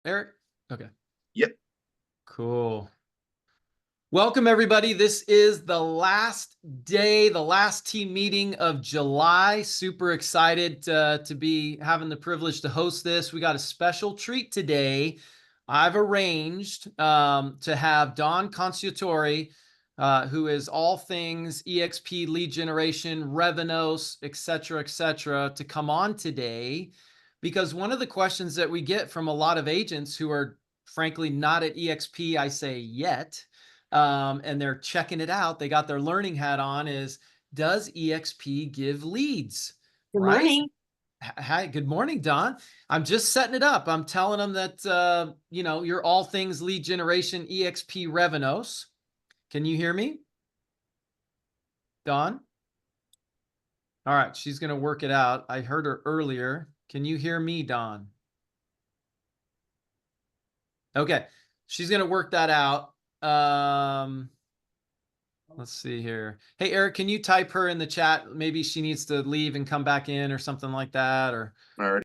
Eric? Okay. Yep. Cool. Welcome, everybody. This is the last day, the last team meeting of July. Super excited to be having the privilege to host this. We got a special treat today. I've arranged to have Don Conciatori, who is all things EXP lead generation, Revenos, et cetera, to come on today. Because one of the questions that we get from a lot of agents who are frankly not at EXP, I say yet, and they're checking it out, they got their learning hat on, is does EXP give leads? Good Right? morning. Hi, good morning, Don. I'm just setting it up. I'm telling them that, you're all things lead generation, EXP Revenos. Can you hear me? Don? All right, she's going to work it out. I heard her earlier. Can you hear me, Don? Okay, she's going to work that out. Let's see here. Hey, Eric, can you type her in the chat? Maybe she needs to leave and come back in or something like that, or All right.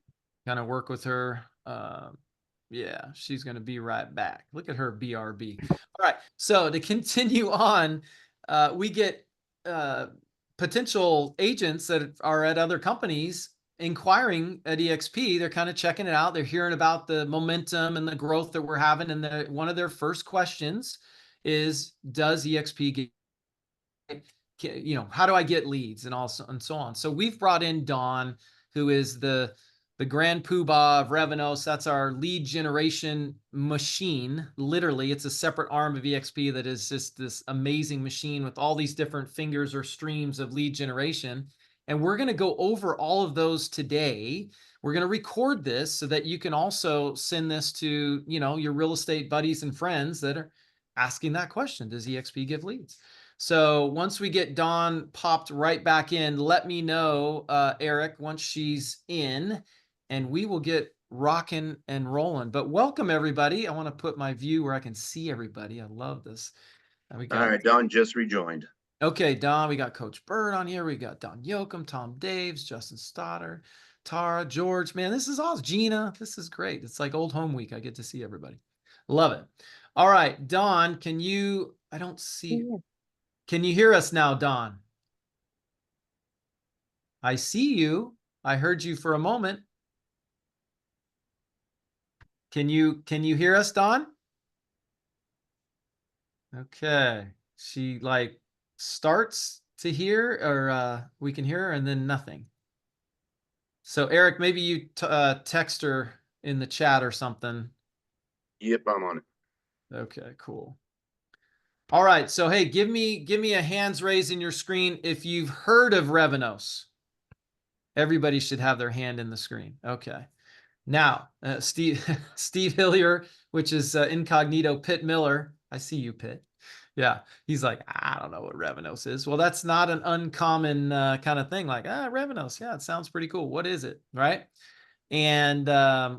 kind of work with her. Yeah, she's going to be right back. Look at her BRB. All right. So to continue on, we get potential agents that are at other companies inquiring at EXP. They're kind of checking it out. They're hearing about the momentum and the growth that we're having. And one of their first questions is, does EXP how do I get leads and also and so on. So we've brought in Dawn, who is the grand poobah of Revenos. That's our lead generation machine. Literally, it's a separate arm of EXP that is just this amazing machine with all these different fingers or streams of lead generation. And we're going to go over all of those today. We're going to record this so that you can also send this to, your real estate buddies and friends that are asking that question. Does EXP give leads? So once we get Dawn popped right back in, let me know, Eric, once she's in, and we will get rocking and rolling. But welcome, everybody. I want to put my view where I can see everybody. I love this. And we got, All right. Don just rejoined. okay, Don, we got Coach Bird on here. We got Don Yoakum, Tom Daves, Justin Stoddard, Tara, George. Man, this is awesome. Gina, this is great. It's like old home week. I get to see everybody. Love it. All right, Don, I don't see... Yeah. Can you hear us now, Don? I see you. I heard you for a moment. Can you hear us, Don? Okay. She starts to hear, or we can hear her and then nothing. So Eric, maybe you text her in the chat or something. Yep, I'm on it. Okay, cool. All right. So, hey, give me a hands raised in your screen if you've heard of Revenos. Everybody should have their hand in the screen. Okay. Now, Steve Hillier, which is incognito Pitt Miller. I see you, Pitt. Yeah. He's like, I don't know what Revenos is. Well, that's not an uncommon kind of thing. Like, Revenos. Yeah, it sounds pretty cool. What is it? Right. And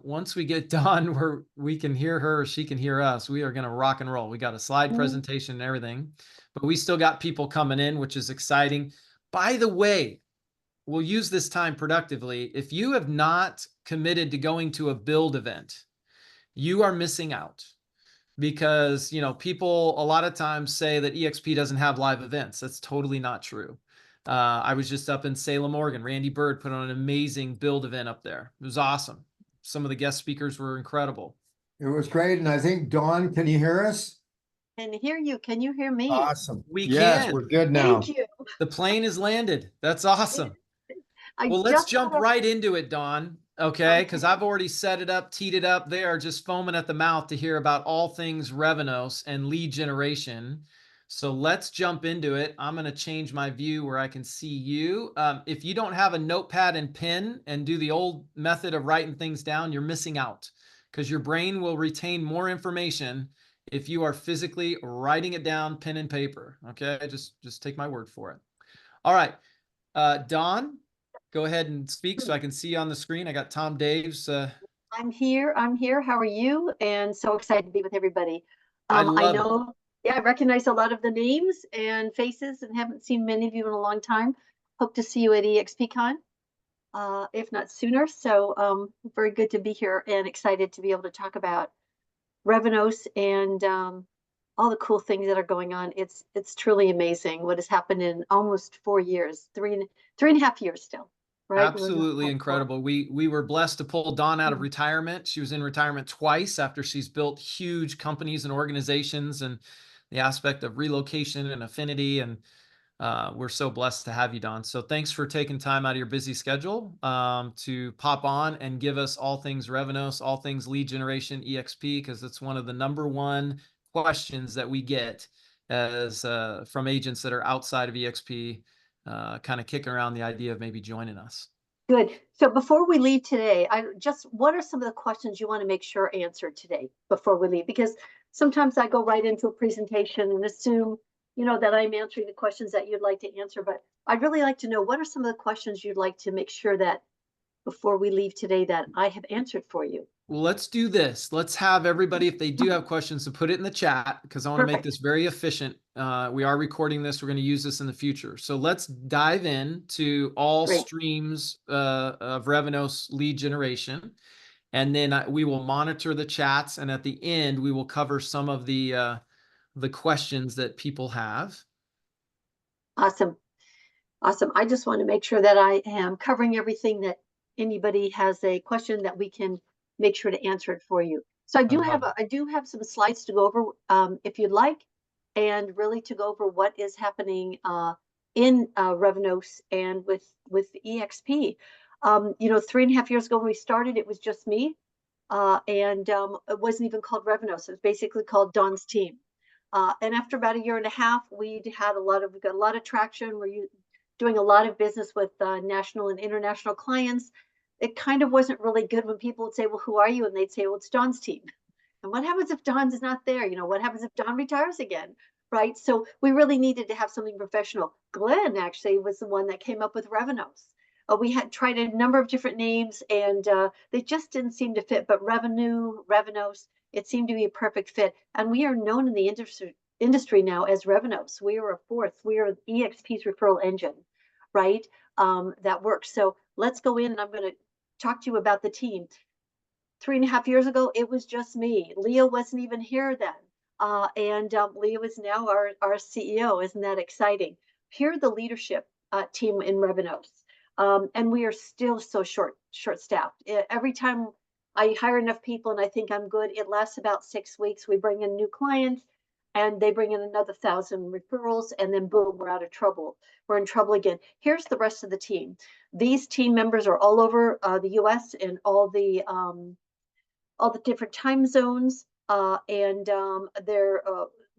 once we get done where we can hear her, she can hear us, we are going to rock and roll. We got a slide presentation and everything, but we still got people coming in, which is exciting. By the way, we'll use this time productively. If you have not committed to going to a build event, you are missing out, because people a lot of times say that EXP doesn't have live events. That's totally not true. I was just up in Salem, Oregon. Randy Bird put on an amazing build event up there. It was awesome. Some of the guest speakers were incredible. It was great. And I think, Dawn, can you hear us? Can hear you. Can you hear me? Awesome. We Yes, can. we're good now. Thank you. The plane has landed. That's awesome. Well, let's jump right into it, Dawn. Okay, because I've already set it up, teed it up. They are just foaming at the mouth to hear about all things Revenos and lead generation. So let's jump into it. I'm going to change my view where I can see you. If you don't have a notepad and pen and do the old method of writing things down, you're missing out, because your brain will retain more information if you are physically writing it down, pen and paper. Okay, just take my word for it. All right, Dawn, go ahead and speak so I can see you on the screen. I got Tom Daves. I'm here. How are you? And so excited to be with everybody. I know. Yeah, I recognize a lot of the names and faces and haven't seen many of you in a long time. Hope to see you at EXPCon. if not sooner. So very good to be here and excited to be able to talk about Revenos and all the cool things that are going on. It's truly amazing what has happened in almost 4 years, three and a half years still, right? Absolutely incredible. We were blessed to pull Dawn out of Mhm. retirement. She was in retirement twice after she's built huge companies and organizations, and the aspect of relocation and affinity. And we're so blessed to have you, Dawn. So thanks for taking time out of your busy schedule to pop on and give us all things Revenos, all things lead generation, EXP, because it's one of the #1 questions that we get as from agents that are outside of EXP, kind of kicking around the idea of maybe joining us. Good. So before we leave today, what are some of the questions you want to make sure answered today before we leave? Because sometimes I go right into a presentation and assume, that I'm answering the questions that you'd like to answer, but I'd really like to know what are some of the questions you'd like to make sure that before we leave today that I have answered for you. Well, let's do this. Let's have everybody, if they do have questions, to put it in the chat, because I want to make Perfect. this very efficient. We are recording this. We're going to use this in the future. So let's dive in to all Great. streams of Revenos lead generation. And then we will monitor the chats. And at the end, we will cover some of the questions that people have. Awesome. Awesome. I just want to make sure that I am covering everything, that anybody has a question that we can make sure to answer it for you. So I do have some slides to go over if you'd like, and really to go over what is happening in Revenos and with EXP. 3.5 years ago when we started, it was just me, and it wasn't even called Revenos. It was basically called Dawn's team. And after about 1.5 years, we got a lot of traction. We're doing a lot of business with national and international clients. It kind of wasn't really good when people would say, well, who are you? And they'd say, well, it's Dawn's team. And what happens if Dawn's is not there? What happens if Dawn retires again? Right? So we really needed to have something professional. Glenn actually was the one that came up with Revenos. We had tried a number of different names and they just didn't seem to fit, but Revenos, it seemed to be a perfect fit. And we are known in the industry now as Revenos. We are we are EXP's referral engine, right? That works. So let's go in and I'm going to talk to you about the team. 3.5 years ago, it was just me. Leo wasn't even here then. And Leo is now our CEO. Isn't that exciting? Here are the leadership team in Revenos. And we are still so short-staffed. Every time I hire enough people and I think I'm good, it lasts about 6 weeks. We bring in new clients and they bring in another 1,000 referrals, and then boom, we're out of trouble. We're in trouble again. Here's the rest of the team. These team members are all over the US and all the different time zones, and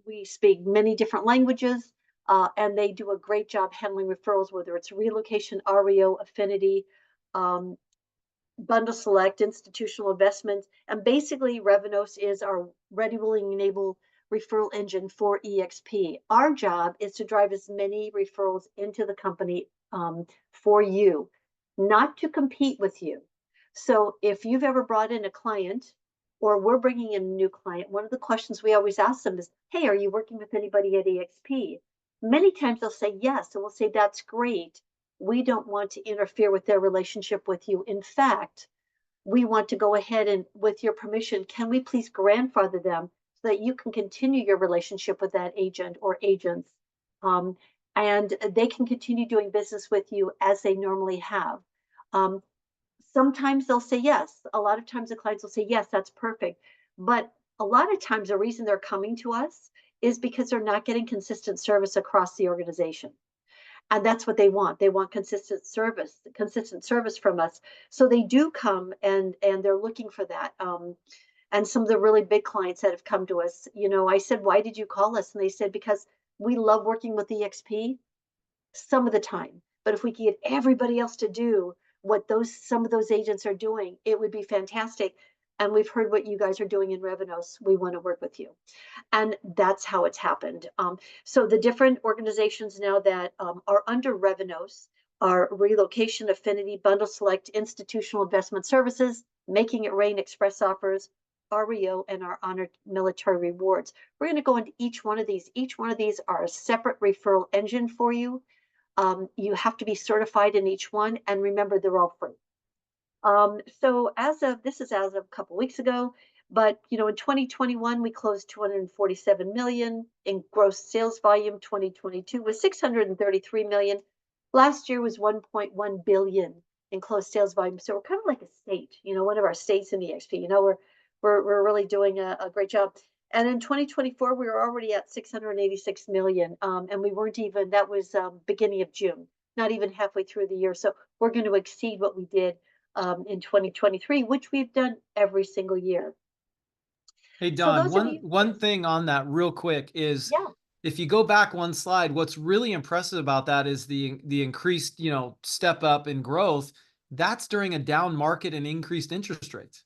we speak many different languages, and they do a great job handling referrals, whether it's relocation, REO, affinity, bundle select, institutional investment, and basically Revenos is our ready, willing, and able referral engine for EXP. Our job is to drive as many referrals into the company for you, not to compete with you. So if you've ever brought in a client or we're bringing in a new client, one of the questions we always ask them is, hey, are you working with anybody at EXP? Many times they'll say yes, and we'll say, that's great. We don't want to interfere with their relationship with you. In fact, we want to go ahead and, with your permission, can we please grandfather them so that you can continue your relationship with that agent or agents, and they can continue doing business with you as they normally have. Sometimes they'll say yes. A lot of times the clients will say, yes, that's perfect. But a lot of times the reason they're coming to us is because they're not getting consistent service across the organization. And that's what they want. They want consistent service from us. So they do come and they're looking for that. And some of the really big clients that have come to us, I said, why did you call us? And they said, because we love working with EXP some of the time. But if we could get everybody else to do what some of those agents are doing, it would be fantastic. And we've heard what you guys are doing in Revenos. We want to work with you. And that's how it's happened. So the different organizations now that are under Revenos are Relocation, Affinity, Bundle Select, Institutional Investment Services, Making It Rain, Express Offers, REO, and our Honored Military Rewards. We're going to go into each one of these. Each one of these are a separate referral engine for you. You have to be certified in each one, and remember, they're all free. So this is as of a couple weeks ago, but in 2021 we closed 247 million in gross sales volume. 2022 was 633 million. Last year was 1.1 billion in closed sales volume. So we're kind of like a state, one of our states in EXP. We're really doing a great job. And in 2024 we were already at 686 million, and we weren't even. That was beginning of June, not even halfway through the year. So we're going to exceed what we did in 2023, which we've done every single year. Hey, So Don, those of you, one yes, thing on that real quick is yeah, if you go back one slide, what's really impressive about that is the increased, step up in growth. That's during a down market and increased interest rates.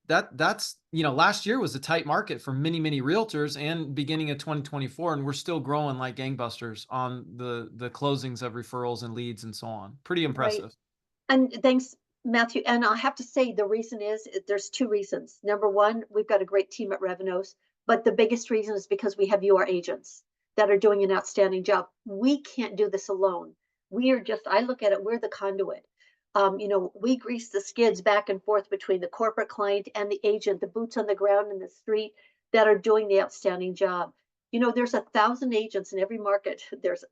That's last year was a tight market for many, many realtors and beginning of 2024, and we're still growing like gangbusters on the closings of referrals and leads and so on. Pretty right. impressive. And thanks, Matthew. And I have to say, the reason is there's two reasons. Number one, we've got a great team at Revenos, but the biggest reason is because we have you, our agents, that are doing an outstanding job. We can't do this alone. I look at it, we're the conduit. We grease the skids back and forth between the corporate client and the agent, the boots on the ground in the street that are doing the outstanding job. There's 1,000 agents in every market.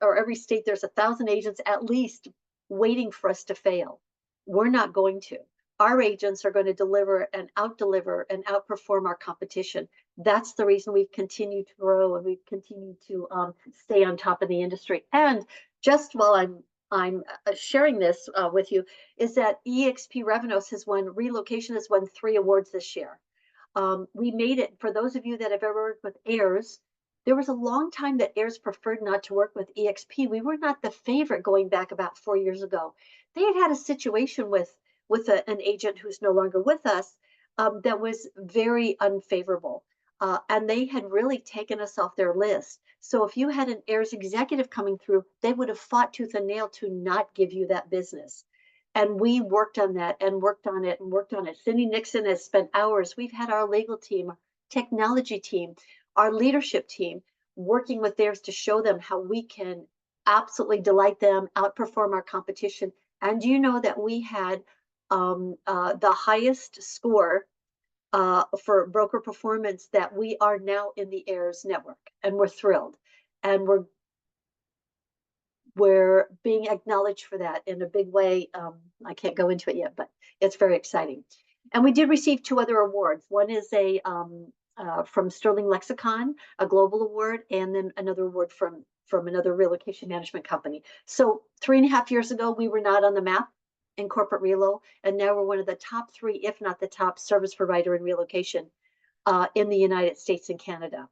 Or every state, there's 1,000 agents at least waiting for us to fail. We're not going to. Our agents are going to deliver and out-deliver and outperform our competition. That's the reason we've continued to grow and we've continued to stay on top of the industry. And just while I'm sharing this with you, is that EXP Revenos relocation has won 3 awards this year. We made it, for those of you that have ever worked with heirs, there was a long time that heirs preferred not to work with EXP. We were not the favorite going back about 4 years ago. They had a situation with an agent who's no longer with us that was very unfavorable. And they had really taken us off their list. So if you had an heirs executive coming through, they would have fought tooth and nail to not give you that business. And we worked on that and worked on it and worked on it. Cindy Nixon has spent hours. We've had our legal team, technology team, our leadership team working with theirs to show them how we can absolutely delight them, outperform our competition. And you know that we had the highest score for broker performance, that we are now in the heirs network, and we're thrilled. And we're being acknowledged for that in a big way. I can't go into it yet, but it's very exciting. And we did receive 2 other awards. One is from Sterling Lexicon, a global award, and then another award from another relocation management company. So 3.5 years ago, we were not on the map in corporate relo, and now we're one of the top 3, if not the top service provider in relocation in the United States and Canada.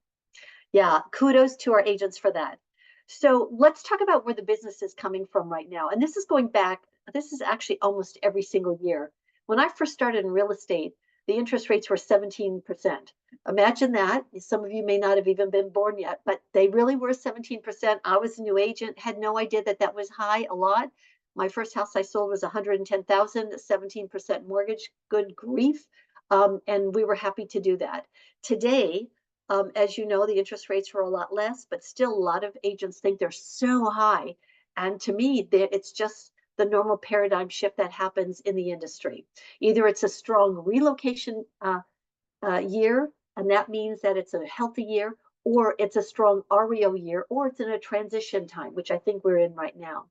Yeah, kudos to our agents for that. So let's talk about where the business is coming from right now. And this is actually almost every single year. When I first started in real estate, the interest rates were 17%. Imagine that. Some of you may not have even been born yet, but they really were 17%. I was a new agent, had no idea that was high a lot. My first house I sold was 110,000, 17% mortgage, good grief. And we were happy to do that. Today, as you know, the interest rates were a lot less, but still a lot of agents think they're so high. And to me, it's just the normal paradigm shift that happens in the industry. Either it's a strong relocation year, and that means that it's a healthy year, or it's a strong REO year, or it's in a transition time, which I think we're in right now.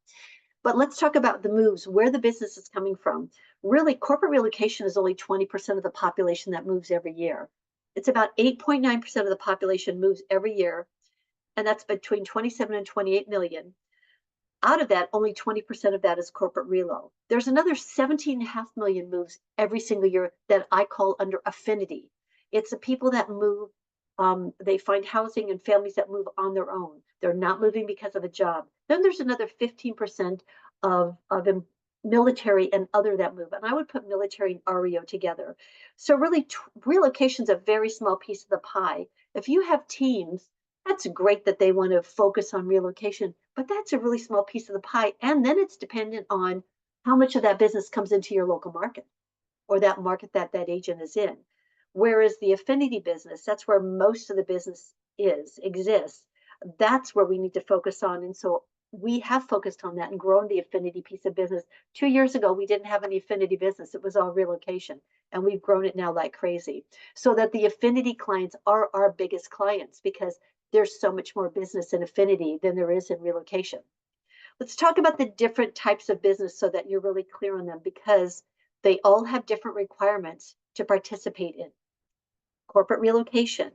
But let's talk about the moves, where the business is coming from. Really, corporate relocation is only 20% of the population that moves every year. It's about 8.9% of the population moves every year, and that's between 27 and 28 million. Out of that, only 20% of that is corporate relo. There's another 17.5 million moves every single year that I call under affinity. It's the people that move, they find housing, and families that move on their own. They're not moving because of a job. Then there's another 15% of military and other that move. And I would put military and REO together. So really, relocation is a very small piece of the pie. If you have teams, that's great that they want to focus on relocation, but that's a really small piece of the pie. And then it's dependent on how much of that business comes into your local market, or that market that agent is in. Whereas the affinity business, that's where most of the business exists. That's where we need to focus on. And so we have focused on that and grown the affinity piece of business. 2 years ago, we didn't have any affinity business. It was all relocation. And we've grown it now like crazy. So that the affinity clients are our biggest clients because there's so much more business in affinity than there is in relocation. Let's talk about the different types of business so that you're really clear on them, because they all have different requirements to participate in. Corporate relocation.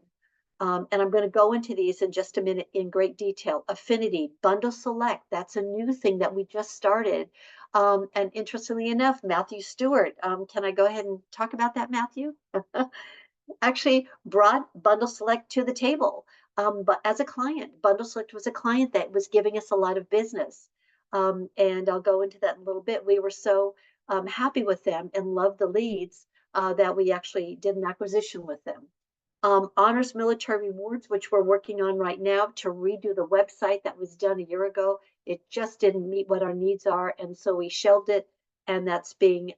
And I'm going to go into these in just a minute in great detail. Affinity, bundle select, that's a new thing that we just started. And interestingly enough, Matthew Stewart, can I go ahead and talk about that, Matthew? Actually brought bundle select to the table. But as a client, bundle select was a client that was giving us a lot of business. And I'll go into that in a little bit. We were so happy with them and loved the leads that we actually did an acquisition with them. Honors Military Rewards, which we're working on right now to redo the website that was done a year ago. It just didn't meet what our needs are, and so we shelved it, and that's being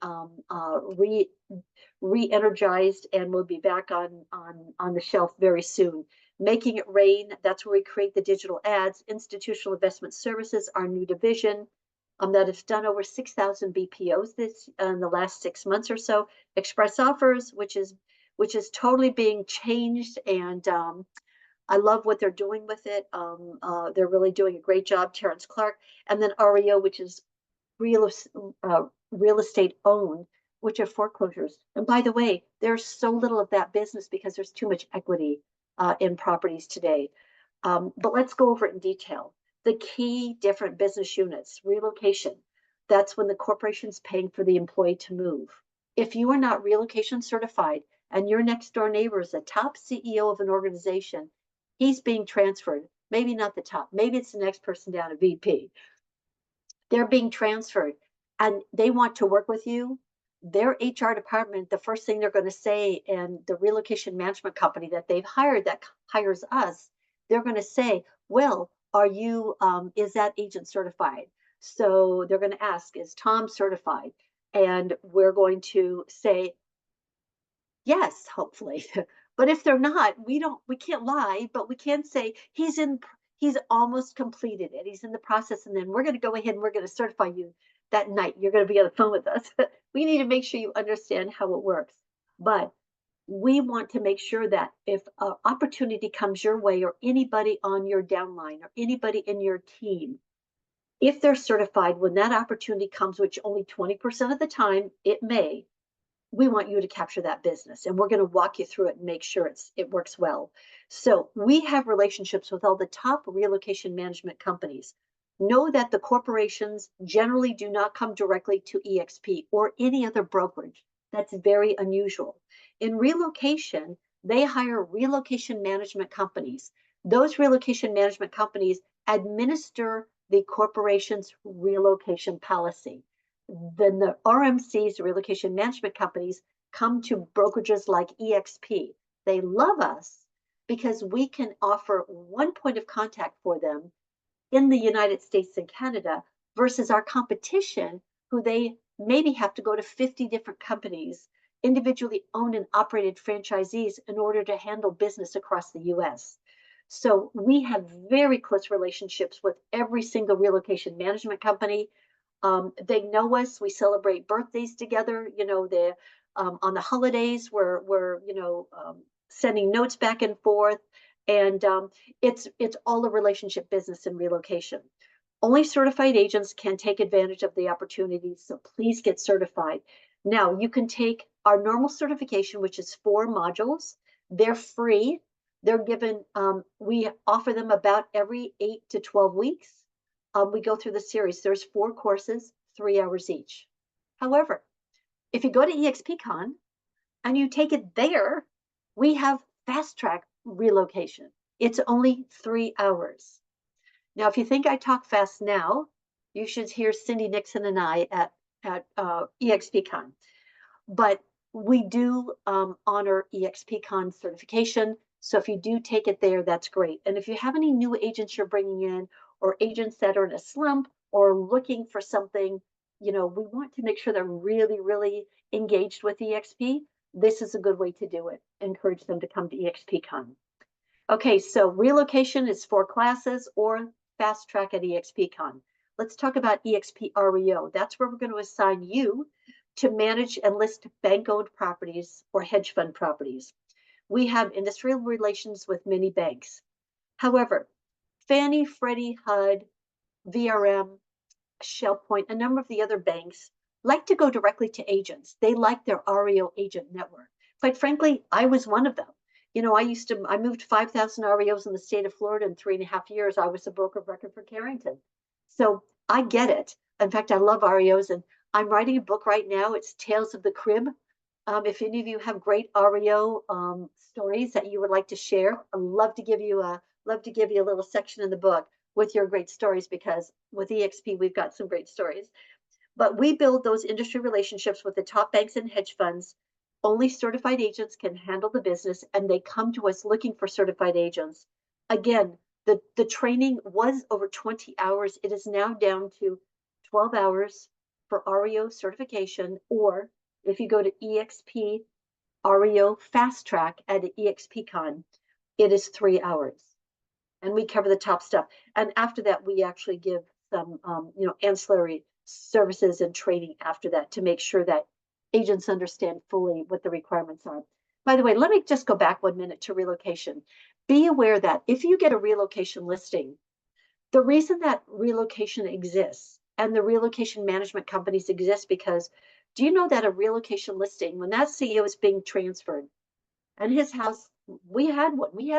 re-energized and will be back on the shelf very soon. Making It Rain, that's where we create the digital ads. Institutional Investment Services, our new division, that has done over 6,000 BPOs in the last 6 months or so. Express Offers, which is totally being changed, and I love what they're doing with it. They're really doing a great job, Terrence Clark. And then REO, which is real estate owned, which are foreclosures. And by the way, there's so little of that business because there's too much equity in properties today. But let's go over it in detail. The key different business units. Relocation, that's when the corporation's paying for the employee to move. If you are not relocation certified and your next door neighbor is a top CEO of an organization, he's being transferred. Maybe not the top, maybe it's the next person down, a VP. They're being transferred and they want to work with you. Their HR department, the first thing they're going to say, and the relocation management company that they've hired that hires us, they're going to say, well, are you, is that agent certified? So they're going to ask, is Tom certified? And we're going to say, yes, hopefully. But if they're not, we can't lie, but we can say he's almost completed it. He's in the process, and then we're going to go ahead and we're going to certify you that night. You're going to be on the phone with us. We need to make sure you understand how it works. But we want to make sure that if an opportunity comes your way, or anybody on your downline, or anybody in your team, if they're certified, when that opportunity comes, which only 20% of the time it may, we want you to capture that business, and we're going to walk you through it and make sure it works well. So we have relationships with all the top relocation management companies. Know that the corporations generally do not come directly to EXP or any other brokerage. That's very unusual. In relocation, they hire relocation management companies. Those relocation management companies administer the corporation's relocation policy. Then the RMCs, the relocation management companies, come to brokerages like EXP. They love us because we can offer one point of contact for them in the United States and Canada versus our competition, who they maybe have to go to 50 different companies, individually owned and operated franchisees, in order to handle business across the US. So we have very close relationships with every single relocation management company. They know us. We celebrate birthdays together. You know, on the holidays, we're sending notes back and forth, and it's all a relationship business in relocation. Only certified agents can take advantage of the opportunities, so please get certified. Now, you can take our normal certification, which is 4 modules. They're free. They're given. We offer them about every 8 to 12 weeks. We go through the series. There's 4 courses, 3 hours each. However, if you go to EXPCon and you take it there, we have fast track relocation. It's only 3 hours. Now, if you think I talk fast now, you should hear Cindy Nixon and I at EXPCon. But we do honor EXPCon certification. So if you do take it there, that's great. And if you have any new agents you're bringing in, or agents that are in a slump or looking for something, we want to make sure they're really, really engaged with EXP. This is a good way to do it. Encourage them to come to EXPCon. Okay, so relocation is 4 classes, or Fast Track at EXPCon. Let's talk about EXP REO. That's where we're going to assign you to manage and list bank-owned properties or hedge fund properties. We have industrial relations with many banks. However, Fannie, Freddie, HUD, VRM, ShellPoint, a number of the other banks like to go directly to agents. They like their REO agent network. Quite frankly, I was one of them. You know, I moved 5,000 REOs in the state of Florida in 3.5 years. I was the broker of record for Carrington. So I get it. In fact, I love REOs, and I'm writing a book right now. It's Tales of the Crib. If any of you have great REO stories that you would like to share, I'd love to give you a little section in the book with your great stories, because with EXP, we've got some great stories. But we build those industry relationships with the top banks and hedge funds. Only certified agents can handle the business, and they come to us looking for certified agents. Again, the training was over 20 hours. It is now down to 12 hours for REO certification, or if you go to EXP REO Fast Track at EXPCon, it is 3 hours. And we cover the top stuff. And after that, we actually give some, ancillary services and training after that to make sure that agents understand fully what the requirements are. By the way, let me just go back 1 minute to relocation. Be aware that if you get a relocation listing, the reason that relocation exists and the relocation management companies exist, because do you know that a relocation listing, when that CEO is being transferred and his house, we had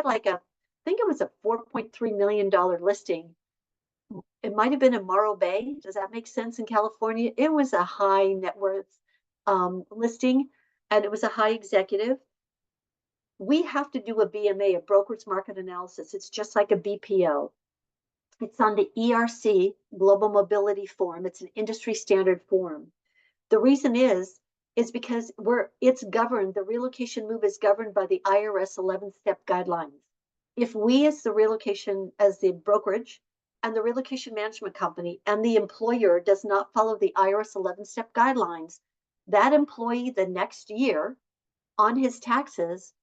like I think it was a $4.3 million listing. It might have been in Morro Bay. Does that make sense in California? It was a high net worth listing, and it was a high executive. We have to do a BMA, a broker's market analysis. It's just like a BPO. It's on the ERC Global Mobility Form. It's an industry standard form. The reason is because it's governed, the relocation move is governed by the IRS 11-step guidelines. If we as the brokerage and the relocation management company and the employer does not follow the IRS 11-step guidelines, that employee the next year on his taxes,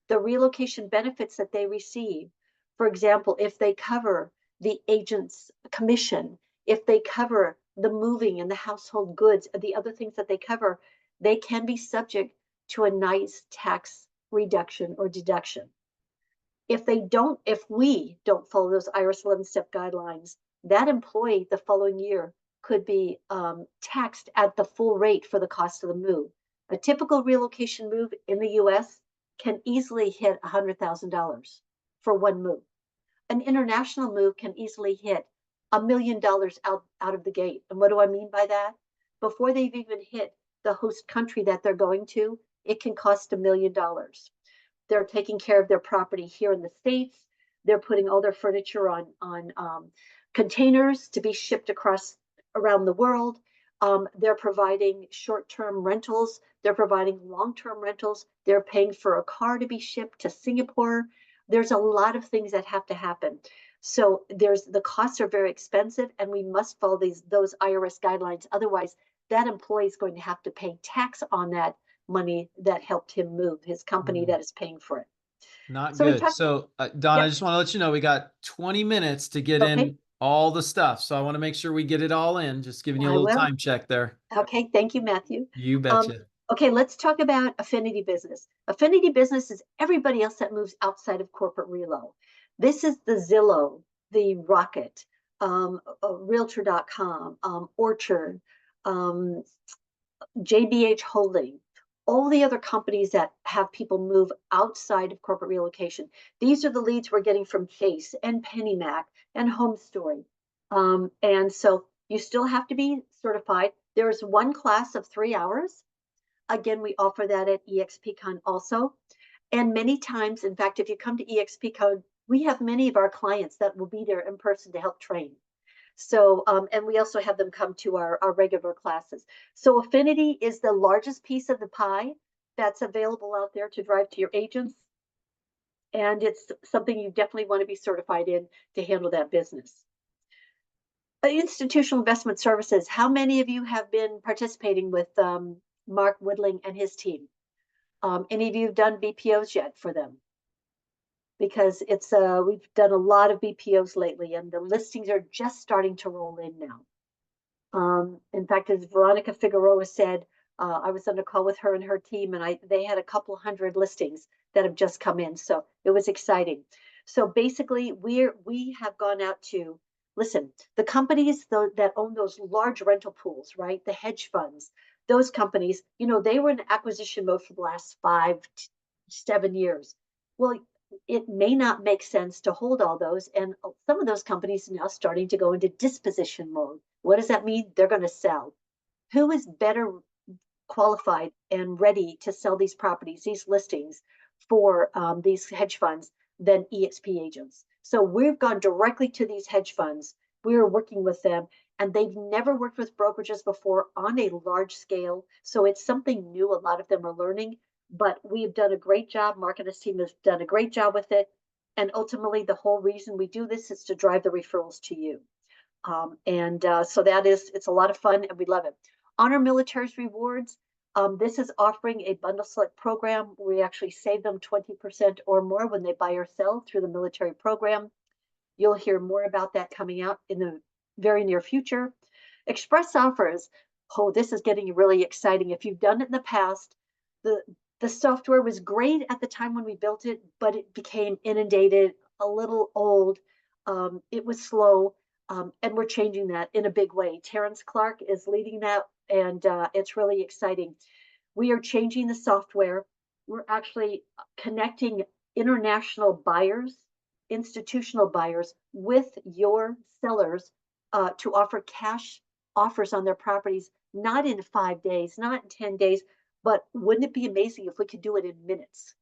the relocation benefits that they receive, for example, if they cover the agent's commission, if they cover the moving and the household goods, and the other things that they cover, they can be subject to a nice tax reduction or deduction. If we don't follow those IRS 11-step guidelines, that employee the following year could be taxed at the full rate for the cost of the move. A typical relocation move in the US can easily hit $100,000 for one move. An international move can easily hit $1 million out of the gate. And what do I mean by that? Before they've even hit the host country that they're going to, it can cost $1 million. They're taking care of their property here in the States. They're putting all their furniture on containers to be shipped around the world. They're providing short-term rentals. They're providing long-term rentals. They're paying for a car to be shipped to Singapore. There's a lot of things that have to happen. So the costs are very expensive, and we must follow those IRS guidelines. Otherwise, that employee is going to have to pay tax on that money that helped him move, his company that is paying for it. Not good. So, Don, Yep. I just want to let you know, we got 20 minutes to get in all the stuff. So I want to make sure we get it all in. Just giving you a little time check there. Okay. Thank you, Matthew. You betcha. Okay, let's talk about affinity business. Affinity business is everybody else that moves outside of corporate relo. This is the Zillow, the Rocket, Realtor.com, Orchard, JBH Holding, all the other companies that have people move outside of corporate relocation. These are the leads we're getting from Chase and PennyMac and Home Story. And so you still have to be certified. There's one class of 3 hours. Again, we offer that at EXPCon also. And many times, in fact, if you come to EXPCon, we have many of our clients that will be there in person to help train. So, and we also have them come to our regular classes. So affinity is the largest piece of the pie that's available out there to drive to your agents. And it's something you definitely want to be certified in to handle that business. Institutional investment services. How many of you have been participating with Mark Woodling and his team? Any of you have done BPOs yet for them? because it's we've done a lot of BPOs lately, and the listings are just starting to roll in now. In fact, as Veronica Figueroa said, I was on a call with her and her team, and they had a couple hundred listings that have just come in. So it was exciting. So basically, we have gone out to listen. The companies that own those large rental pools, right? The hedge funds, those companies, they were in acquisition mode for the last 5 to 7 years. Well, it may not make sense to hold all those. And some of those companies are now starting to go into disposition mode. What does that mean? They're going to sell. Who is better qualified and ready to sell these properties, these listings for these hedge funds than EXP agents? So we've gone directly to these hedge funds. We're working with them, and they've never worked with brokerages before on a large scale. So it's something new. A lot of them are learning, but we've done a great job. Mark and his team has done a great job with it. And ultimately, the whole reason we do this is to drive the referrals to you. So it's a lot of fun, and we love it. Honor Military's Rewards. This is offering a bundle select program. We actually save them 20% or more when they buy or sell through the military program. You'll hear more about that coming out in the very near future. Express offers. Oh, this is getting really exciting. If you've done it in the past, the software was great at the time when we built it, but it became inundated, a little old. It was slow, and we're changing that in a big way. Terrence Clark is leading that, and it's really exciting. We are changing the software. We're actually connecting international buyers, institutional buyers, with your sellers to offer cash offers on their properties, not in 5 days, not in 10 days, but wouldn't it be amazing if we could do it in minutes?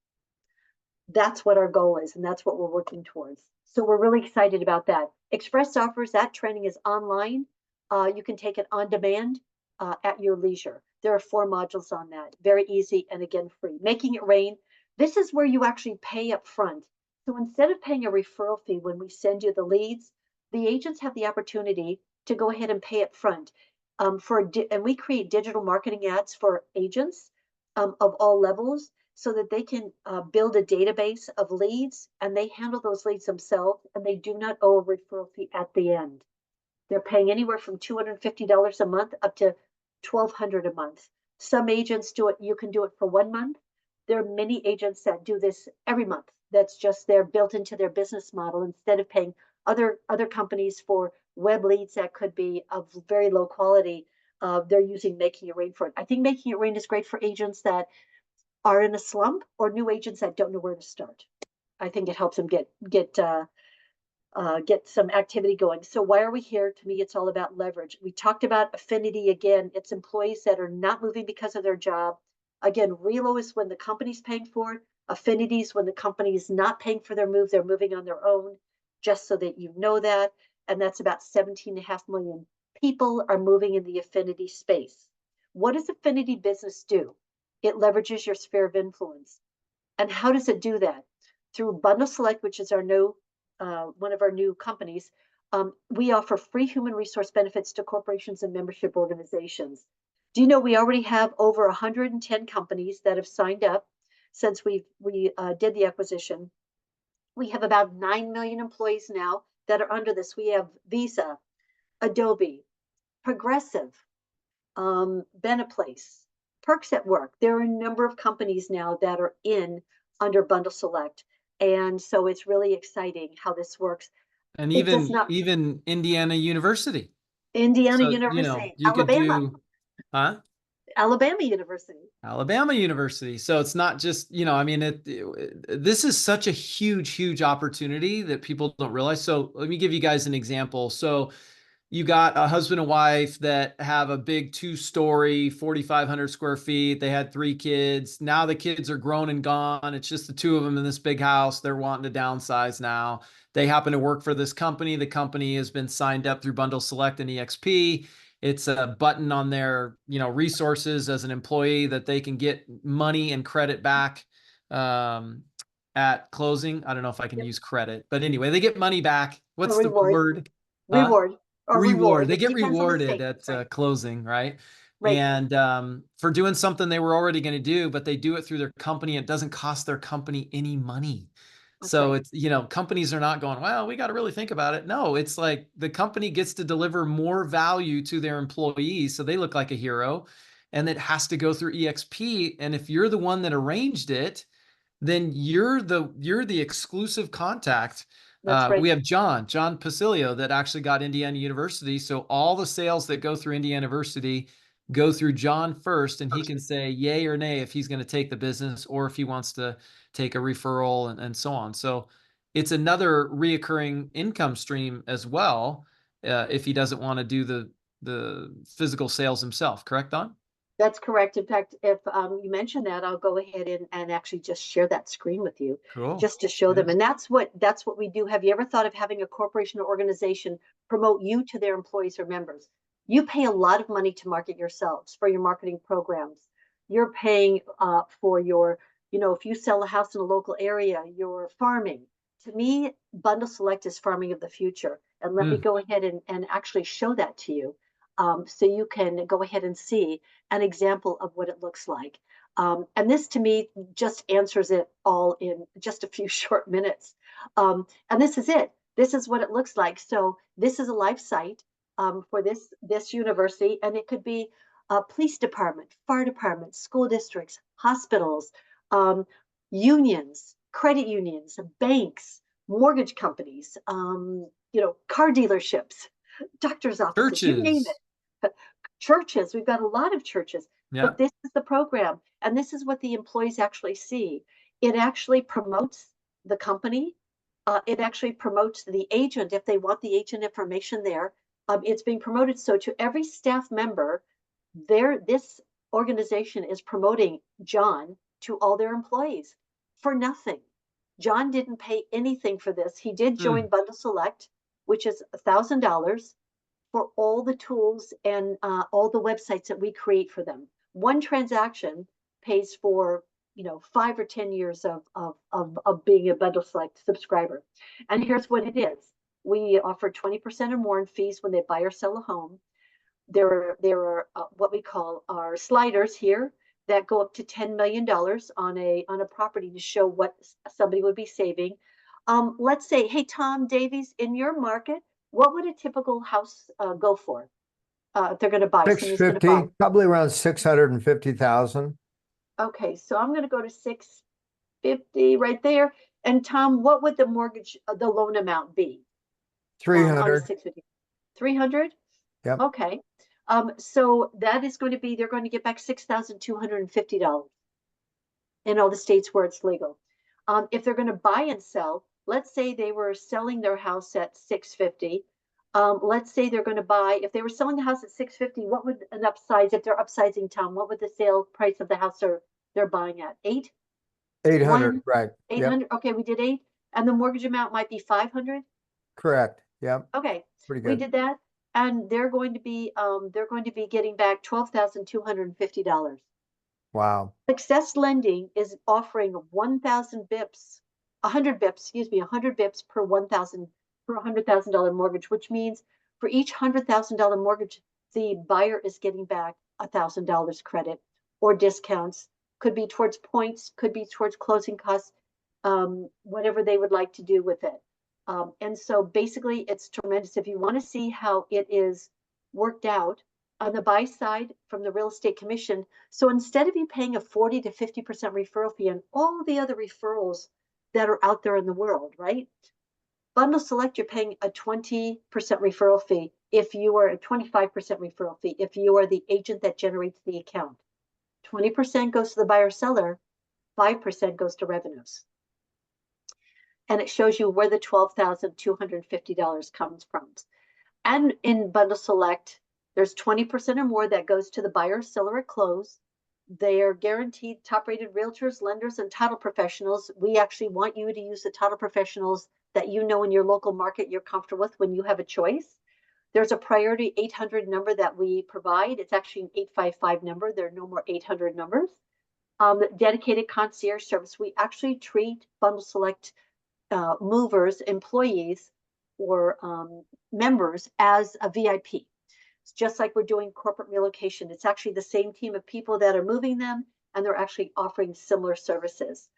That's what our goal is, and that's what we're working towards. So we're really excited about that. Express offers, that training is online. You can take it on demand at your leisure. There are 4 modules on that. Very easy, and again, free. Making it rain. This is where you actually pay up front. So instead of paying a referral fee when we send you the leads, the agents have the opportunity to go ahead and pay up front. And we create digital marketing ads for agents of all levels so that they can build a database of leads, and they handle those leads themselves, and they do not owe a referral fee at the end. They're paying anywhere from $250 a month up to $1,200 a month. Some agents do it, you can do it for 1 month. There are many agents that do this every month. That's just they're built into their business model instead of paying other companies for web leads that could be of very low quality. They're using Making It Rain for it. I think Making It Rain is great for agents that are in a slump or new agents that don't know where to start. I think it helps them get some activity going. So why are we here? To me, it's all about leverage. We talked about affinity again. It's employees that are not moving because of their job. Again, relo is when the company's paying for it. Affinity is when the company is not paying for their move. They're moving on their own, just so that you know that. And that's about 17.5 million people are moving in the affinity space. What does affinity business do? It leverages your sphere of influence. And how does it do that? Through Bundle Select, which is our new one of our new companies, we offer free human resource benefits to corporations and membership organizations. Do you know we already have over 110 companies that have signed up since we did the acquisition? We have about 9 million employees now that are under this. We have Visa, Adobe, Progressive, Beneplace, Perks at Work. There are a number of companies now that are under Bundle Select. And so it's really exciting how this works. And even Indiana University. Indiana So, University, you could Alabama. do, huh? Alabama University. Alabama University. So it's not just, I mean, this is such a huge, huge opportunity that people don't realize. So let me give you guys an example. So you got a husband and wife that have a big 2-story, 4,500 square feet. They had 3 kids. Now the kids are grown and gone. It's just the 2 of them in this big house. They're wanting to downsize now. They happen to work for this company. The company has been signed up through Bundle Select and EXP. It's a button on their, resources as an employee that they can get money and credit back at closing. I don't know if I can use credit, but anyway, they get money back. What's the word? Reward. Reward. They It get depends on the rewarded state, at closing, right? Right. And for doing something they were already going to do, but they do it through their company. It doesn't cost their company any money. That's So right. it's, you know, companies are not going, well, we got to really think about it. No, it's like the company gets to deliver more value to their employees. So they look like a hero, and it has to go through EXP. And if you're the one that arranged it, then you're the exclusive contact. That's right. We have John Pasilio that actually got Indiana University. So all the sales that go through Indiana University go through John first, and he can say yay or nay if he's going to take the business or if he wants to take a referral and so on. So it's another reoccurring income stream as well, if he doesn't want to do the physical sales himself. Correct, Don? That's correct. In fact, if you mention that, I'll go ahead and actually just share that screen with you, Cool. just to show them. Yeah. And that's what we do. Have you ever thought of having a corporation or organization promote you to their employees or members? You pay a lot of money to market yourselves for your marketing programs. You're paying for your, you know, if you sell a house in a local area, you're farming. To me, Bundle Select is farming of the future. And let me go ahead and actually show that to you, so you can go ahead and see an example of what it looks like. And this to me just answers it all in just a few short minutes. And this is it. This is what it looks like. So this is a live site for this university, and it could be a police department, fire department, school districts, hospitals, um, unions, credit unions, banks, mortgage companies, you know, car dealerships, doctor's offices, you name Churches. it. Churches, we've got a lot of churches, Yeah. but this is the program, and this is what the employees actually see. It actually promotes the company. It actually promotes the agent if they want the agent information there. It's being promoted. So to every staff member, this organization is promoting John to all their employees for nothing. John didn't pay anything for this. He did join Bundle Select, which is $1,000 for all the tools and all the websites that we create for them. One transaction pays for, you know, 5 or 10 years of being a Bundle Select subscriber. And here's what it is. We offer 20% or more in fees when they buy or sell a home. There are what we call our sliders here that go up to $10 million on a property to show what somebody would be saving. Let's say, hey, Tom Davies, in your market, what would a typical house go for if they're going to buy? Somebody's going to buy. 650, probably around 650,000. Okay, so I'm going to go to 650 right there. And Tom, what would the mortgage, the loan amount be? On a 300. 650? 300? Yep. Okay. So that is going to be, they're going to get back $6,250 in all the states where it's legal. If they're going to buy and sell, let's say they were selling their house at 650. Let's say they're going to buy, if they were selling the house at 650, what would an upsize, if they're upsizing, Tom, what would the sale price of the house they're buying at? 800, right. 800. Yep. Okay, we did 8. And the mortgage amount might be 500. Correct. Yep. Okay, Pretty we good. did that. And they're going to be getting back $12,250. Wow. Success Lending is offering 1,000 bips, 100 bips, excuse me, 100 bips per $100,000 mortgage, which means for each $100,000 mortgage, the buyer is getting back $1,000 credit or discounts. Could be towards points, could be towards closing costs, whatever they would like to do with it. And so basically, it's tremendous. If you want to see how it is worked out on the buy side from the real estate commission. So instead of you paying a 40 to 50% referral fee on all the other referrals that are out there in the world, right? Bundle Select, you're paying a 20% referral fee if you are a 25% referral fee if you are the agent that generates the account. 20% goes to the buyer seller, 5% goes to revenues. And it shows you where the $12,250 comes from. And in Bundle Select, there's 20% or more that goes to the buyer, seller at close. They are guaranteed top-rated realtors, lenders, and title professionals. We actually want you to use the title professionals that you know in your local market you're comfortable with when you have a choice. There's a priority 800 number that we provide. It's actually an 855 number. There are no more 800 numbers. Dedicated concierge service. We actually treat Bundle Select movers, employees, or members as a VIP. It's just like we're doing corporate relocation. It's actually the same team of people that are moving them, and they're actually offering similar services.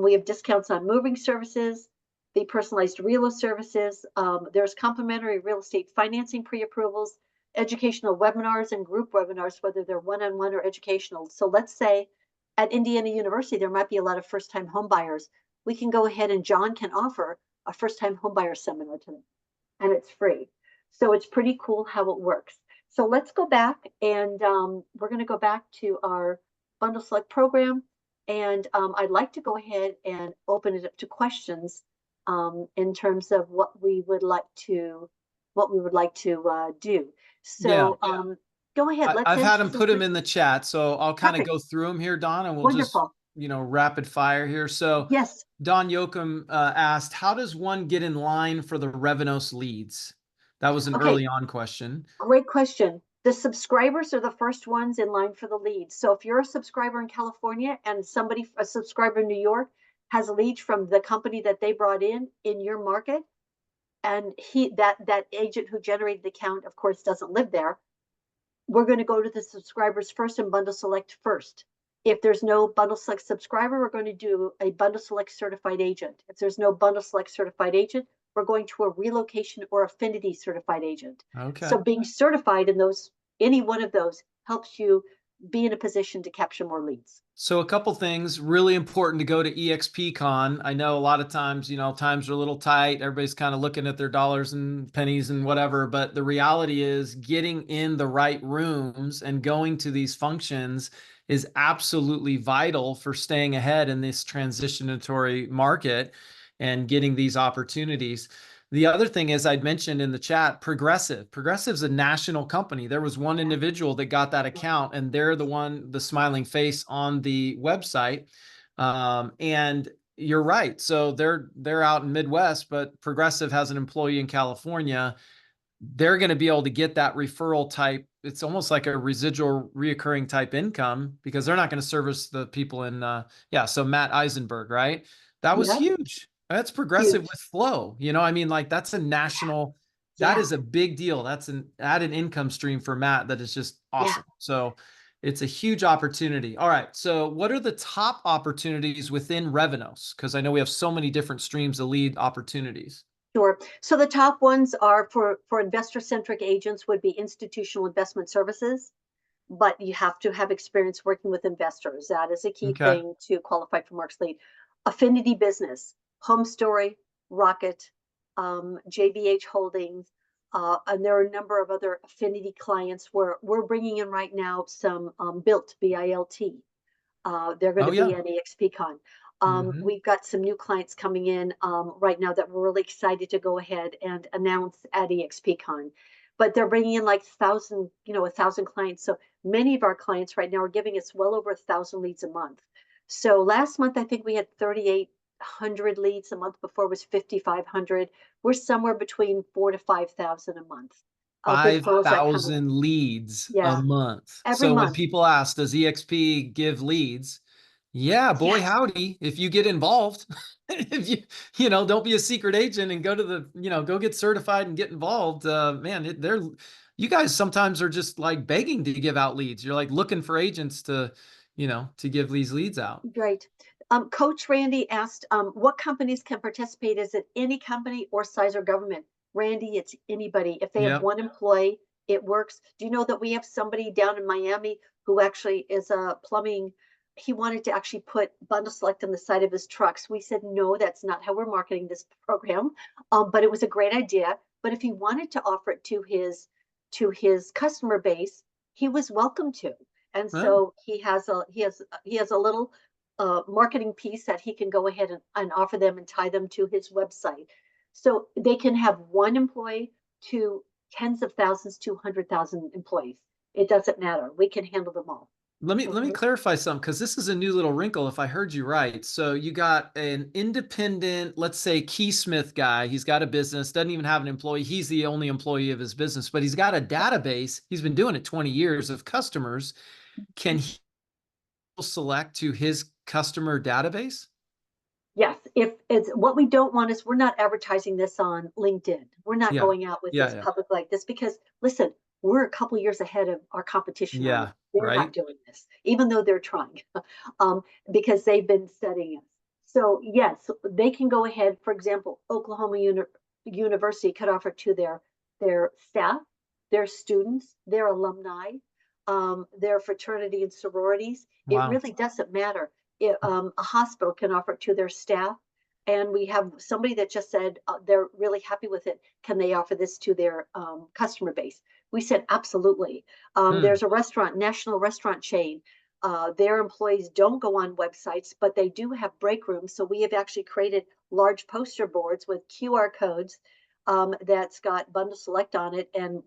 We have discounts on moving services, the personalized real services. There's complimentary real estate financing pre-approvals, educational webinars and group webinars, whether they're one-on-one or educational. So let's say at Indiana University, there might be a lot of first-time home buyers. We can go ahead and John can offer a first-time home buyer seminar to them, and it's free. So it's pretty cool how it works. So let's go back, and we're going to go back to our bundle select program. And I'd like to go ahead and open it up to questions in terms of what we would like to do. So go ahead. I've had him put them in the chat, so I'll kind of go through them here, Don, and we'll just, rapid fire here. So yes, Don Yoakum asked, how does one get in line for the Revenos leads? That was an early on question. Great question. The subscribers are the first ones in line for the leads. So if you're a subscriber in California and a subscriber in New York has a lead from the company that they brought in your market, and that agent who generated the account, of course, doesn't live there, we're going to go to the subscribers first and bundle select first. If there's no bundle select subscriber, we're going to do a bundle select certified agent. If there's no bundle select certified agent, we're going to a relocation or affinity certified agent. Okay. So being certified in any one of those helps you be in a position to capture more leads. So a couple things really important to go to EXPCon. I know a lot of times, times are a little tight. Everybody's kind of looking at their dollars and pennies and whatever. But the reality is getting in the right rooms and going to these functions is absolutely vital for staying ahead in this transitionatory market and getting these opportunities. The other thing is, I'd mentioned in the chat, Progressive's a national company. There was one individual that got that account, and they're the smiling face on the website. And you're right. So they're out in Midwest, but Progressive has an employee in California. They're going to be able to get that referral type. It's almost like a residual reoccurring type income, because they're not going to service the people in, so Matt Eisenberg, right? That was huge. That's Progressive with Flow. That's a national, that is a big deal. That's an added income stream for Matt that is just awesome. So it's a huge opportunity. All right. So what are the top opportunities within Revenos? Because I know we have so many different streams of lead opportunities. Sure. So the top ones are for investor-centric agents would be institutional investment services, but you have to have experience working with investors. That is a key thing to qualify for Mark's lead. Affinity business, Home Story, Rocket, JBH Holdings, and there are a number of other affinity clients where we're bringing in right now some BILT, B-I-L-T. They're going to be at EXPCon. We've got some new clients coming in right now that we're really excited to go ahead and announce at EXPCon. But they're bringing in like 1,000 clients. So many of our clients right now are giving us well over 1,000 leads a month. So last month, I think we had 3,800 leads. The month before was 5,500. We're somewhere between 4,000 to 5,000 a month. 5,000 leads a month. Every month. When people ask, does EXP give leads? Yeah, boy, howdy. If you get involved, if you don't be a secret agent and go to go get certified and get involved, man, you guys sometimes are just like begging to give out leads. You're like looking for agents to give these leads out. Right. Coach Randy asked, what companies can participate? Is it any company or size or government? Randy, it's anybody. If they have one employee, it works. Do you know that we have somebody down in Miami who actually is a plumbing? He wanted to actually put bundle select on the side of his trucks. We said, no, that's not how we're marketing this program. But it was a great idea. But if he wanted to offer it to his customer base, he was welcome to. And so he has a little marketing piece that he can go ahead and offer them and tie them to his website. So they can have one employee to tens of thousands to 100,000 employees. It doesn't matter. We can handle them all. Let me clarify something, because this is a new little wrinkle, if I heard you right. So you got an independent, let's say, keysmith guy. He's got a business, doesn't even have an employee. He's the only employee of his business, but he's got a database. He's been doing it 20 years of customers. Can he select to his customer database? Yes. If it's what we don't want is, we're not advertising this on LinkedIn. We're not going out with this public like this, because listen, we're a couple years ahead of our competition. They're not doing this, even though they're trying, because they've been studying us. So yes, they can go ahead. For example, Oklahoma University could offer to their staff, their students, their alumni, their fraternity and sororities. It Wow. really doesn't matter. A hospital can offer it to their staff. And we have somebody that just said they're really happy with it. Can they offer this to their customer base? We said absolutely. There's a restaurant, national restaurant chain. Their employees don't go on websites, but they do have break rooms. So we have actually created large poster boards with QR codes that's got Bundle Select on it and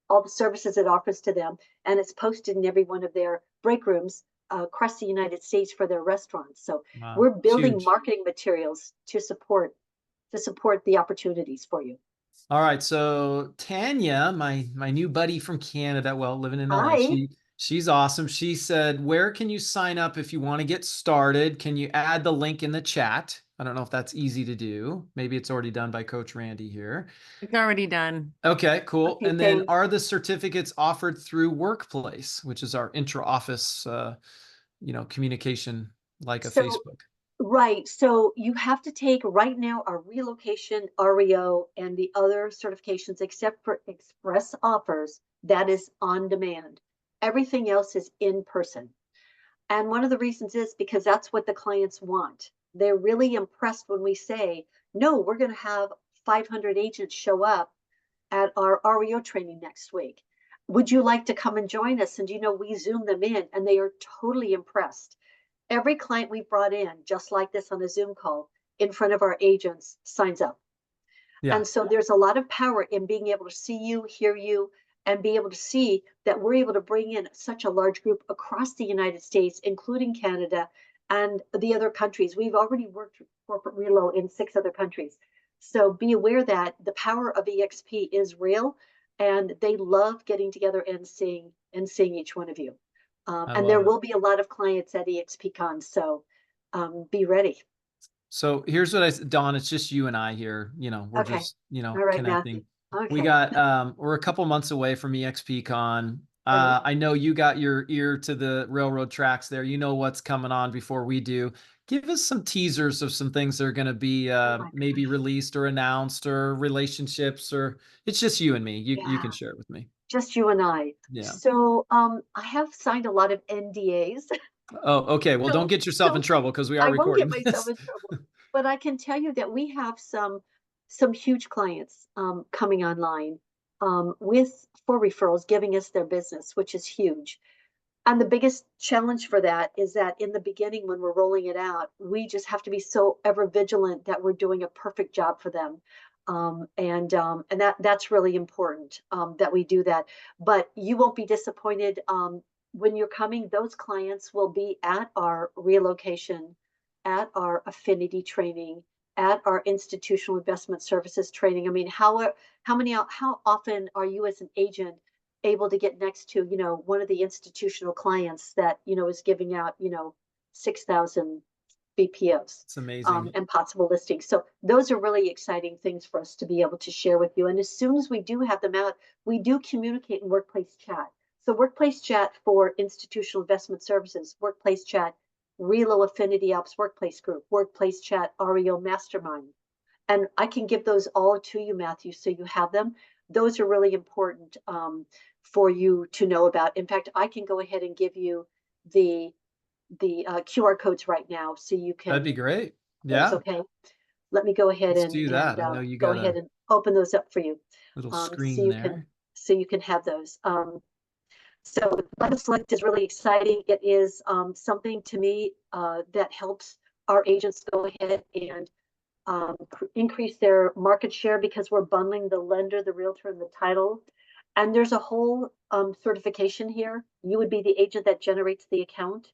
all the services it offers to them. And it's posted in every one of their break rooms across the United States for their restaurants. So Wow. we're building Huge. marketing materials to support the opportunities for you. All right. So Tanya, my new buddy from Canada, well, living in LA, Hi. she's awesome. She said, where can you sign up if you want to get started? Can you add the link in the chat? I don't know if that's easy to do. Maybe it's already done by Coach Randy here. It's already done. Okay, cool. Okay, And then thanks. are the certificates offered through Workplace, which is our intra-office, communication like a So Facebook? right. So you have to take right now our relocation, REO, and the other certifications, except for express offers, that is on demand. Everything else is in person. And one of the reasons is because that's what the clients want. They're really impressed when we say, no, we're going to have 500 agents show up at our REO training next week. Would you like to come and join us? And we Zoom them in and they are totally impressed. Every client we brought in, just like this on a Zoom call, in front of our agents signs up. Yeah. And so there's a lot of power in being able to see you, hear you, and be able to see that we're able to bring in such a large group across the United States, including Canada and the other countries. We've already worked corporate relo in 6 other countries. So be aware that the power of EXP is real, and they love getting together and seeing each one of you. And there will be a lot of clients at EXPCon, so be ready. So here's what Dawn, it's just you and I here, we're Okay. just, All right, connecting. Matthew. We Okay. got, we're a couple months away from EXPCon. I know you got your ear to the railroad tracks there. You know what's coming on before we do. Give us some teasers of some things that are going to be maybe gosh. released or announced, or relationships, or it's just you and me. You Yeah. can share it with me. Just you and I. Yeah. So I have signed a lot of NDAs. Oh, okay. Well, So- don't get yourself in so trouble because we are I won't recording get this. myself in trouble. But I can tell you that we have some huge clients coming online for referrals, giving us their business, which is huge. And the biggest challenge for that is that in the beginning, when we're rolling it out, we just have to be so ever vigilant that we're doing a perfect job for them. And that's really important that we do that. But you won't be disappointed when you're coming. Those clients will be at our relocation, at our affinity training, at our institutional investment services training. I mean, how often are you as an agent able to get next to one of the institutional clients that is giving out 6,000 BPOs It's amazing. and possible listings? So those are really exciting things for us to be able to share with you. And as soon as we do have them out, we do communicate in workplace chat. So workplace chat for institutional investment services, workplace chat Relo Affinity Ops Workplace Group, workplace chat REO Mastermind. And I can give those all to you, Matthew, so you have them. Those are really important for you to know about. In fact, I can go ahead and give you the QR codes right now, so you can. That'd be great. That's Yeah. okay. Let me go ahead Let's do that. I know you go got ahead a and open those up for you. little So screen you there. can have those. So Bundle Select is really exciting. It is something to me that helps our agents go ahead and increase their market share, because we're bundling the lender, the realtor, and the title. And there's a whole certification here. You would be the agent that generates the account.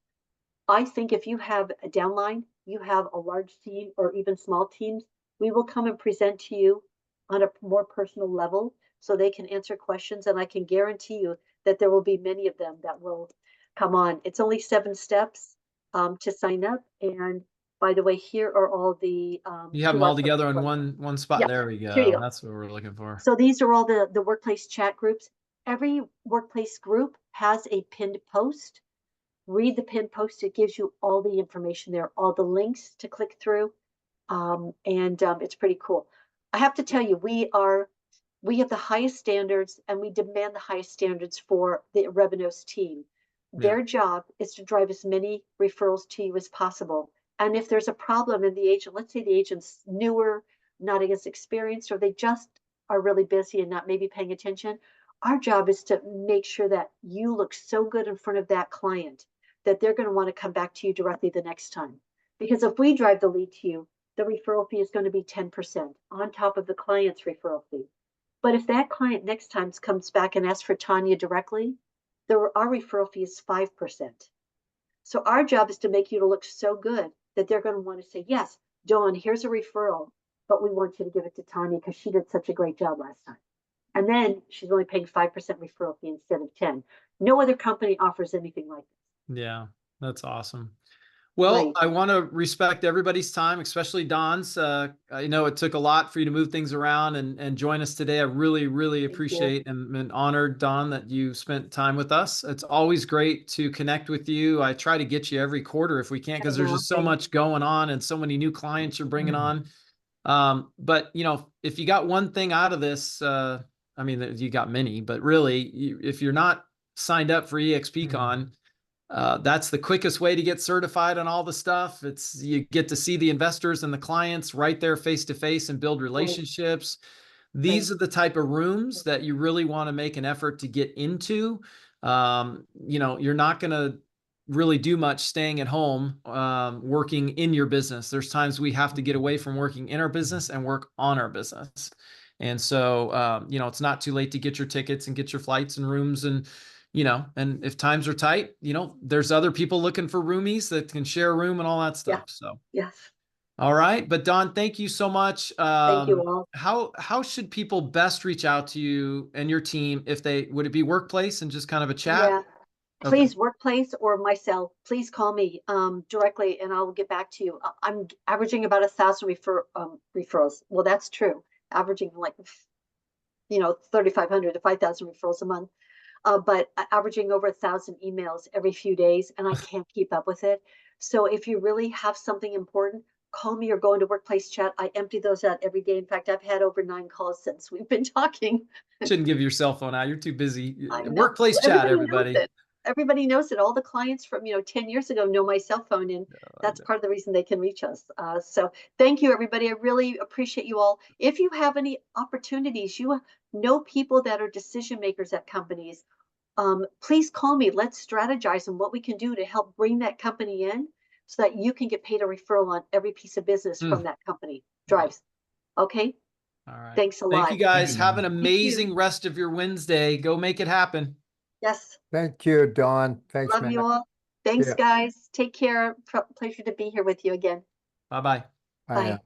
I think if you have a downline, you have a large team or even small teams, we will come and present to you on a more personal level so they can answer questions. And I can guarantee you that there will be many of them that will come on. It's only 7 steps to sign up. And by the way, here are all the You have them QR all together codes. in one spot. Yeah, There we here you go. go. That's what we're looking for. So these are all the workplace chat groups. Every workplace group has a pinned post read the pin post. It gives you all the information there, all the links to click through. It's pretty cool. I have to tell you, we have the highest standards and we demand the highest standards for the Revenos team. Their job is to drive as many referrals to you as possible. And if there's a problem in the agent, let's say the agent's newer, not as experienced, or they just are really busy and not maybe paying attention, our job is to make sure that you look so good in front of that client that they're going to want to come back to you directly the next time. Because if we drive the lead to you, the referral fee is going to be 10% on top of the client's referral fee. But if that client next time comes back and asks for Tanya directly, our referral fee is 5%. So our job is to make you to look so good that they're going to want to say, yes, Dawn, here's a referral, but we want you to give it to Tanya because she did such a great job last time. And then she's only paying 5% referral fee instead of 10. No other company offers anything like this. Yeah, that's awesome. Well, Right. I want to respect everybody's time, especially Don's. I know it took a lot for you to move things around and join us today. I really, really appreciate and am honored, Don, that you spent time with us. It's always great to connect with you. I try to get you every quarter if we can, because there's just so much going on and so many new clients you're bringing on. But, you know, if you got one thing out of this, I mean, you got many, but really, if you're not signed up for EXPCon, that's the quickest way to get certified on all the stuff. You get to see the investors and the clients right there face to face and build relationships. These are the type of rooms that you really want to make an effort to get into. You know, you're not going to really do much staying at home, working in your business. There's times we have to get away from working in our business and work on our business. And so, you know, it's not too late to get your tickets and get your flights and rooms. And you know, and if times are tight, you know, there's other people looking for roomies that can share a room and all that stuff. So, yes. All right. But Don, thank you so much. Thank you all. How should people best reach out to you and your team if would it be workplace and just kind of a chat? Yeah. Please, workplace or myself, please call me directly and I'll get back to you. I'm averaging about 1,000 referrals. Well, that's true. Averaging like, 3,500 to 5,000 referrals a month. But averaging over 1,000 emails every few days, and I can't keep up with it. So if you really have something important, call me or go into workplace chat. I empty those out every day. In fact, I've had over 9 calls since we've been talking. Shouldn't give your cell phone out. You're too busy. I know. Workplace chat, Everybody. everybody. Everybody knows it. All the clients from 10 years ago know my cell phone, and that's part of the reason they can reach us. So thank you, everybody. I really appreciate you all. If you have any opportunities, you know people that are decision makers at companies, please call me. Let's strategize on what we can do to help bring that company in so that you can get paid a referral on every piece of business from that company. Drives. Okay. All right. Thanks a lot. Thank you guys. Have an amazing rest of your Wednesday. Go make it happen. Yes. Thank you, Dawn. Thanks, Love Matt. you all. Thanks, guys. Take care. Pleasure to be here with you again. Bye-bye. Bye.